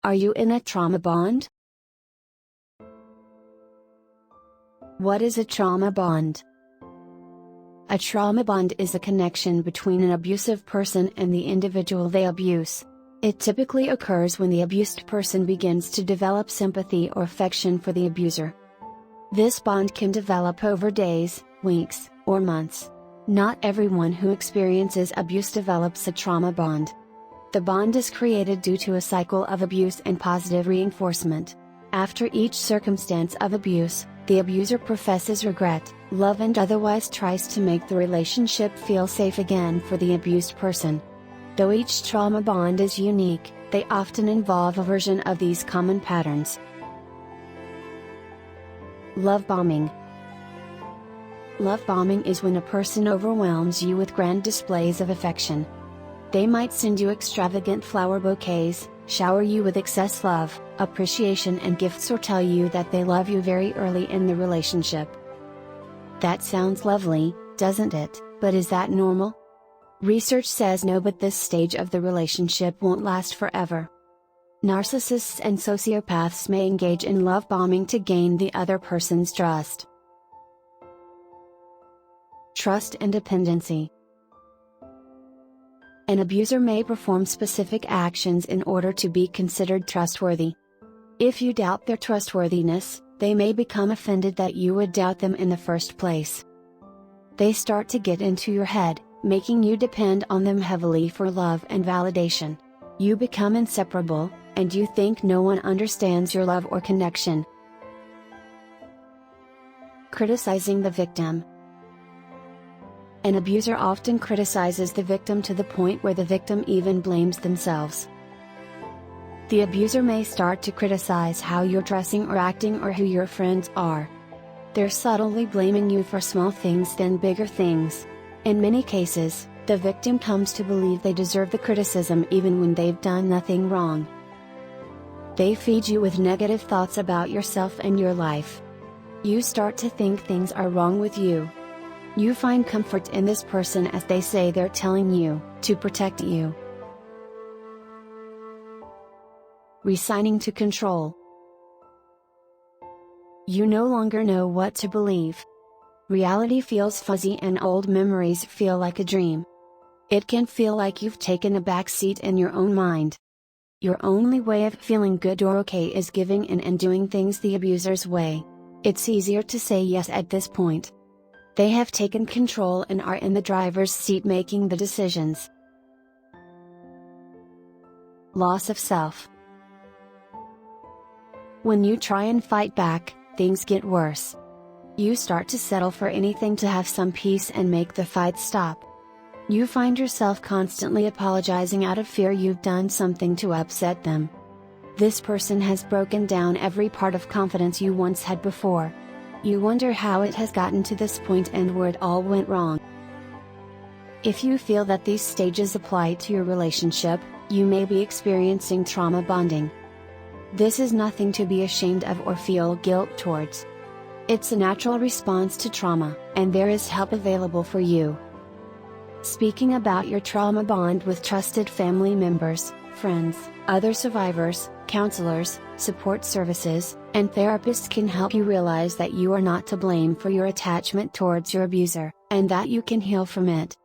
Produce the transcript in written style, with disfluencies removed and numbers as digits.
Are you in a trauma bond? What is a trauma bond? A trauma bond is a connection between an abusive person and the individual they abuse. It typically occurs when the abused person begins to develop sympathy or affection for the abuser. This bond can develop over days, weeks, or months. Not everyone who experiences abuse develops a trauma bond. The bond is created due to a cycle of abuse and positive reinforcement. After each circumstance of abuse, the abuser professes regret, love, and otherwise tries to make the relationship feel safe again for the abused person. Though each trauma bond is unique, they often involve a version of these common patterns. Love bombing. Love bombing is when a person overwhelms you with grand displays of affection. They might send you extravagant flower bouquets, shower you with excess love, appreciation and gifts, or tell you that they love you very early in the relationship. That sounds lovely, doesn't it? But is that normal? Research says no, but this stage of the relationship won't last forever. Narcissists and sociopaths may engage in love bombing to gain the other person's trust. Trust and dependency. An abuser may perform specific actions in order to be considered trustworthy. If you doubt their trustworthiness, they may become offended that you would doubt them in the first place. They start to get into your head, making you depend on them heavily for love and validation. You become inseparable, and you think no one understands your love or connection. Criticizing the victim. An abuser often criticizes the victim to the point where the victim even blames themselves. The abuser may start to criticize how you're dressing or acting or who your friends are. They're subtly blaming you for small things then bigger things. In many cases, the victim comes to believe they deserve the criticism even when they've done nothing wrong. They feed you with negative thoughts about yourself and your life. You start to think things are wrong with you. You find comfort in this person as they say they're telling you, to protect you. Resigning to control. You no longer know what to believe. Reality feels fuzzy and old memories feel like a dream. It can feel like you've taken a back seat in your own mind. Your only way of feeling good or okay is giving in and doing things the abuser's way. It's easier to say yes at this point. They have taken control and are in the driver's seat making the decisions. Loss of self. When you try and fight back, things get worse. You start to settle for anything to have some peace and make the fight stop. You find yourself constantly apologizing out of fear you've done something to upset them. This person has broken down every part of confidence you once had before. You wonder how it has gotten to this point and where it all went wrong. If you feel that these stages apply to your relationship, you may be experiencing trauma bonding. This is nothing to be ashamed of or feel guilt towards. It's a natural response to trauma, and there is help available for you. Speaking about your trauma bond with trusted family members, friends, other survivors, counselors, support services, and therapists can help you realize that you are not to blame for your attachment towards your abuser, and that you can heal from it.